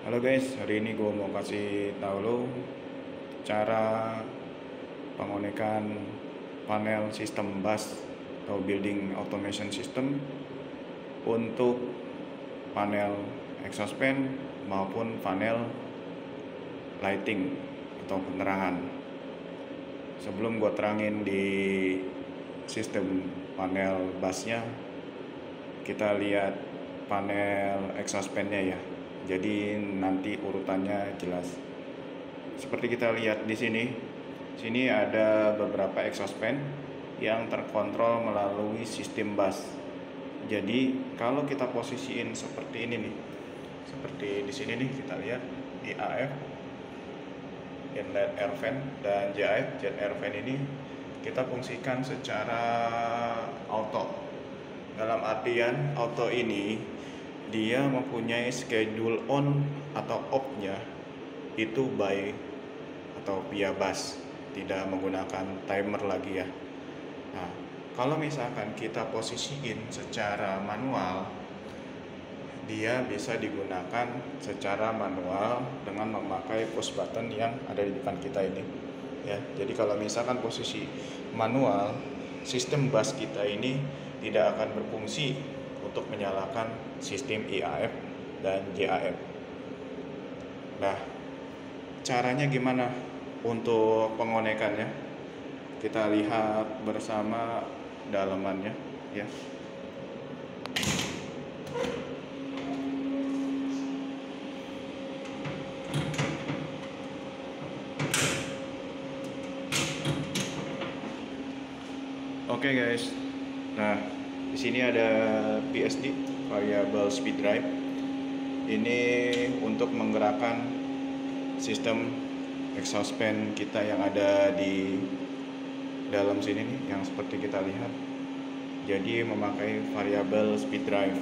Halo guys, hari ini gue mau kasih tahu lo cara pengonekan panel sistem bus atau building automation system untuk panel exhaust fan maupun panel lighting atau penerangan. Sebelum gue terangin di sistem panel busnya, kita lihat panel exhaust fan-nya ya. Jadi nanti urutannya jelas. Seperti kita lihat di sini ada beberapa exhaust fan yang terkontrol melalui sistem bus. Jadi kalau kita posisiin seperti ini nih, seperti di sini nih kita lihat IAF, inlet air fan, dan JAF, jet air fan ini kita fungsikan secara auto. Dalam artian auto ini dia mempunyai schedule on atau off-nya itu by atau via bus, tidak menggunakan timer lagi ya. Nah, kalau misalkan kita posisiin secara manual, dia bisa digunakan secara manual dengan memakai push button yang ada di depan kita ini ya. Jadi kalau misalkan posisi manual, sistem bus kita ini tidak akan berfungsi untuk menyalakan sistem IAF dan JAF. Nah, caranya gimana untuk pengonekannya? Kita lihat bersama dalamannya ya. Oke guys. Nah, di sini ada VSD, variable speed drive. Ini untuk menggerakkan sistem exhaust fan kita yang ada di dalam sini nih, yang seperti kita lihat. Jadi memakai variable speed drive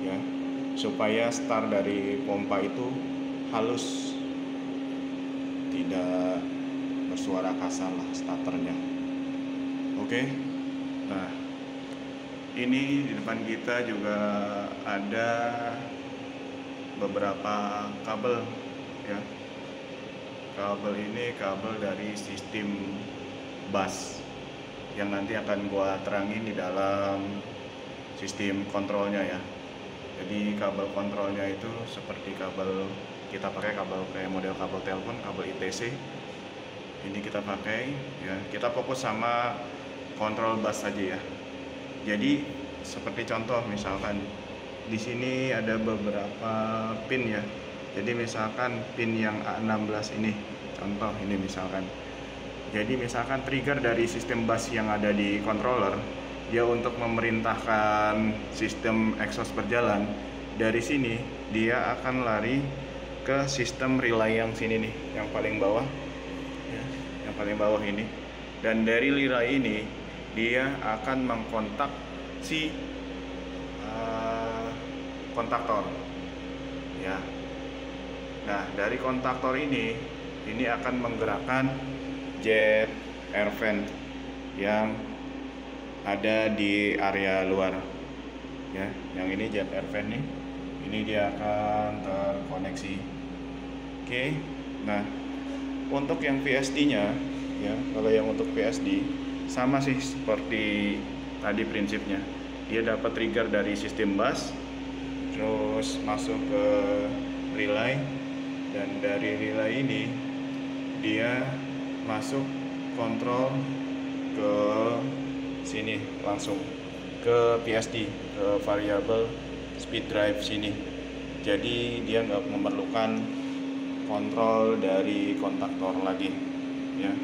ya, supaya start dari pompa itu halus, tidak bersuara kasar lah starternya. Oke. Nah, ini di depan kita juga ada beberapa kabel ya. Kabel ini kabel dari sistem bus yang nanti akan gua terangin di dalam sistem kontrolnya ya. Jadi kabel kontrolnya itu seperti kabel kita pakai, kabel kayak model kabel telepon, kabel ITC. Ini kita pakai ya. Kita fokus sama kontrol bus saja ya. Jadi seperti contoh misalkan di sini ada beberapa pin ya. Jadi misalkan pin yang A16 ini, contoh ini misalkan. Jadi misalkan trigger dari sistem bus yang ada di controller, dia untuk memerintahkan sistem exhaust berjalan. Dari sini dia akan lari ke sistem relay yang sini nih, yang paling bawah ya, yang paling bawah ini. Dan dari relay ini dia akan mengkontak si kontaktor ya. Nah, dari kontaktor ini akan menggerakkan jet air fan yang ada di area luar ya. Yang ini jet air fan nih, ini dia akan terkoneksi. Oke. Nah, untuk yang VSD-nya ya, kalau yang untuk VSD sama sih seperti tadi prinsipnya. Dia dapat trigger dari sistem bus, terus masuk ke relay, dan dari relay ini dia masuk kontrol ke sini, langsung ke VSD, ke variable speed drive sini. Jadi dia nggak memerlukan kontrol dari kontaktor lagi ya.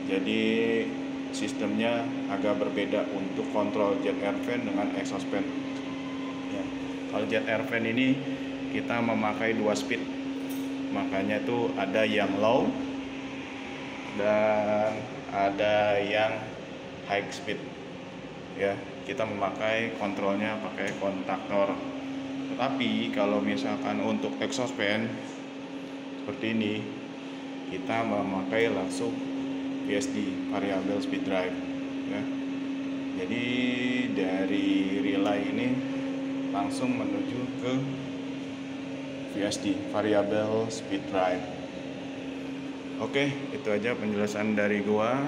Jadi sistemnya agak berbeda untuk kontrol jet air fan dengan exhaust fan ya. Kalau jet air fan ini kita memakai 2 speed, makanya tuh ada yang low dan ada yang high speed ya. Kita memakai kontrolnya pakai kontaktor. Tetapi kalau misalkan untuk exhaust fan seperti ini, kita memakai langsung VSD, variable speed drive ya. Jadi dari relay ini langsung menuju ke VSD, Variable Speed Drive. Oke, itu aja penjelasan dari gua.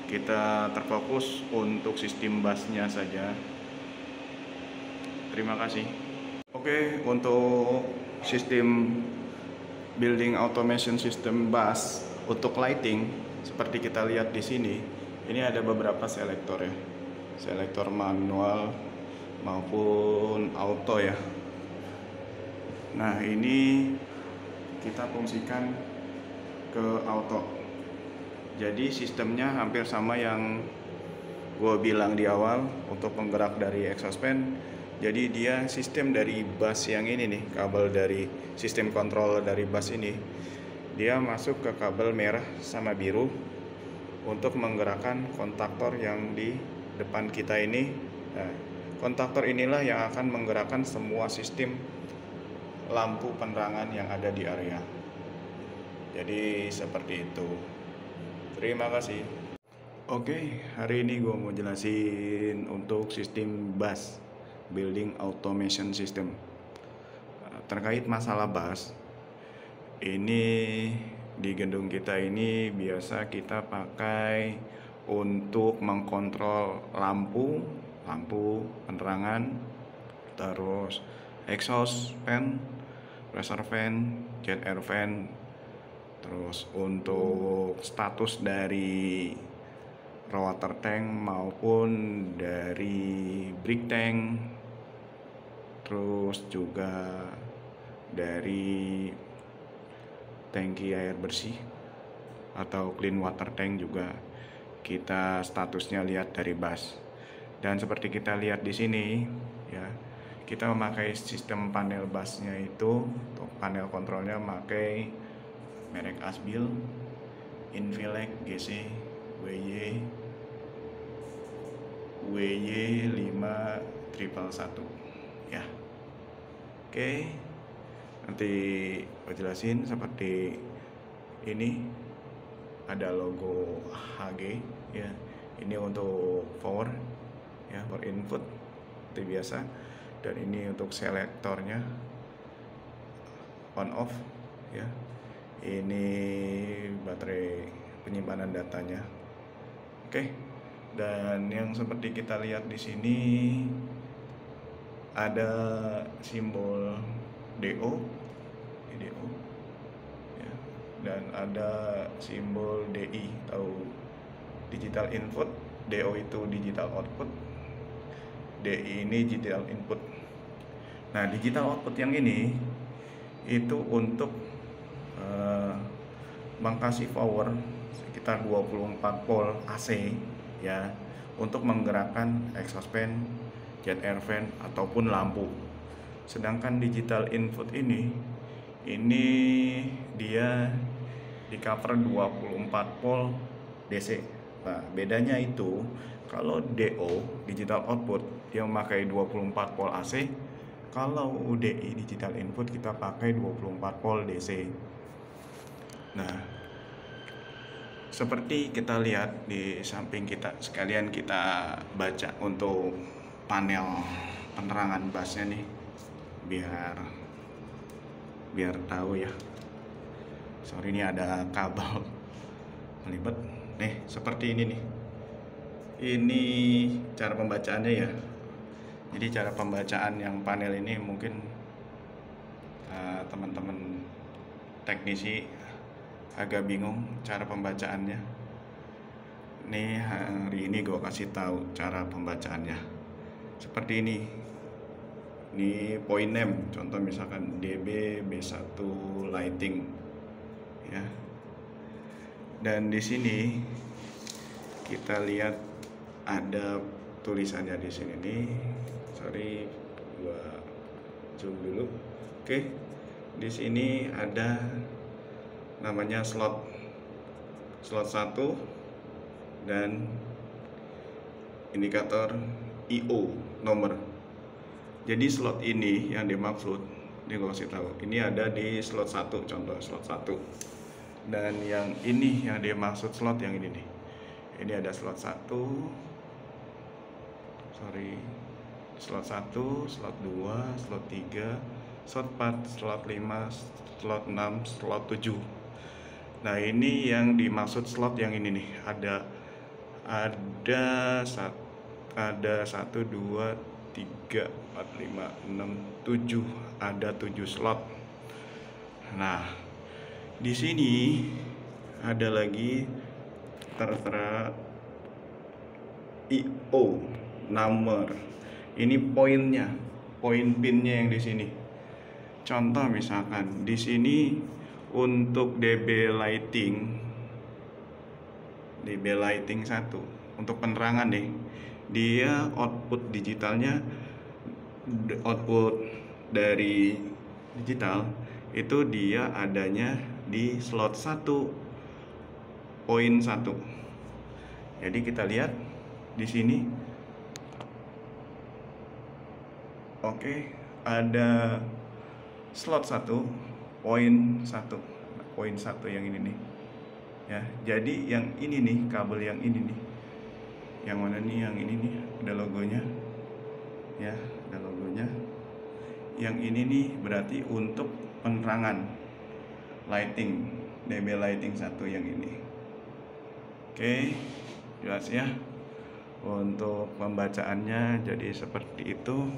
Kita terfokus untuk sistem busnya saja. Terima kasih. Oke, untuk sistem building automation system bus untuk lighting seperti kita lihat di sini, ini ada beberapa selektor ya. Selektor manual maupun auto ya. Nah, ini kita fungsikan ke auto. Jadi sistemnya hampir sama yang gue bilang di awal untuk penggerak dari exhaust fan. Jadi dia sistem dari bus yang ini nih, kabel dari sistem kontrol dari bus ini, dia masuk ke kabel merah sama biru untuk menggerakkan kontaktor yang di depan kita ini. Nah, kontaktor inilah yang akan menggerakkan semua sistem lampu penerangan yang ada di area. Jadi seperti itu. Terima kasih. Oke, hari ini gue mau jelasin untuk sistem bus, building automation system. Terkait masalah bus, ini di gedung kita ini biasa kita pakai untuk mengkontrol lampu penerangan, terus exhaust fan, pressure fan, jet air fan, terus untuk status dari water tank maupun dari brick tank, terus juga dari tangki air bersih atau clean water tank juga kita statusnya lihat dari bus. Dan seperti kita lihat di sini ya, kita memakai sistem panel busnya itu untuk panel kontrolnya memakai merek Asbil, Infinelec GC WY5111 ya. Oke, nanti gue jelasin seperti ini. Ada logo HG ya, ini untuk power ya, power input seperti biasa, dan ini untuk selektornya on off ya. Ini baterai penyimpanan datanya. Oke, dan yang seperti kita lihat di sini ada simbol DO, ya, dan ada simbol DI atau digital input. DO itu digital output, DI ini digital input. Nah, digital output yang ini itu untuk mengkasih power sekitar 24 volt AC ya, untuk menggerakkan exhaust fan, jet air fan ataupun lampu. Sedangkan digital input ini dia di cover 24 volt DC. Nah, bedanya itu kalau DO digital output dia memakai 24 volt AC, kalau DI digital input kita pakai 24 volt DC. Nah, seperti kita lihat di samping kita, sekalian kita baca untuk panel penerangan busnya nih, biar tahu ya. Sorry, ini ada kabel melibet nih, seperti ini nih. Ini cara pembacaannya ya. Jadi cara pembacaan yang panel ini mungkin teman-teman teknisi agak bingung cara pembacaannya. Nih, hari ini gue kasih tahu cara pembacaannya. Seperti ini. Ini point name, contoh misalkan DB B1 lighting ya. Dan di sini kita lihat ada tulisannya di sini nih. Sorry, gua zoom dulu. Oke. Di sini ada namanya slot 1 dan indikator IO nomor. Jadi slot ini yang dimaksud, ini gue kasih tahu, ini ada di slot 1, contoh slot 1. Dan yang ini yang dimaksud slot yang ini nih. Ini ada slot 1. Sorry. Slot 1, slot 2, slot 3, slot 4, slot 5, slot 6, slot 7. Nah, ini yang dimaksud slot yang ini nih. Ada 1, 2, 3, 4, 5, 6, 7. Ada 7 slot. Nah, di sini ada lagi tertera IO number. Ini poinnya, poin pinnya yang di sini. Contoh misalkan di sini untuk DB lighting 1 untuk penerangan nih, dia output digitalnya, output dari digital itu dia adanya di slot 1.1. Jadi kita lihat di sini. Oke, ada slot 1.1. Poin 1 yang ini nih. Ya, jadi yang ini nih, kabel yang ini nih. Yang mana nih? Yang ini nih, ada logonya. Ya, ada logonya. Yang ini nih berarti untuk penerangan lighting, DB lighting 1 yang ini. Oke, jelas ya. Untuk pembacaannya jadi seperti itu.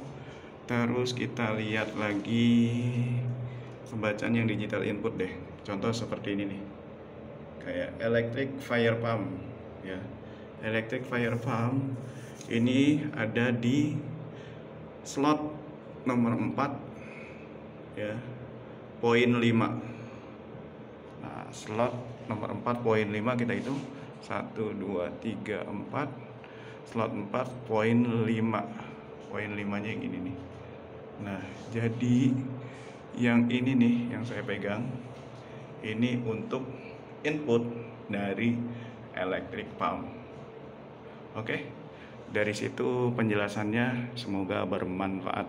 Terus kita lihat lagi pembacaan yang digital input deh. Contoh seperti ini nih. Kayak electric fire pump ya. Electric fire pump ini ada di slot nomor 4 ya, poin 5. Nah, slot nomor 4 poin 5 kita hitung 1, 2, 3, 4. Slot 4 poin 5. Poin 5-nya yang ini nih. Nah, jadi yang ini nih yang saya pegang ini untuk input dari electric pump. Oke, dari situ penjelasannya, semoga bermanfaat.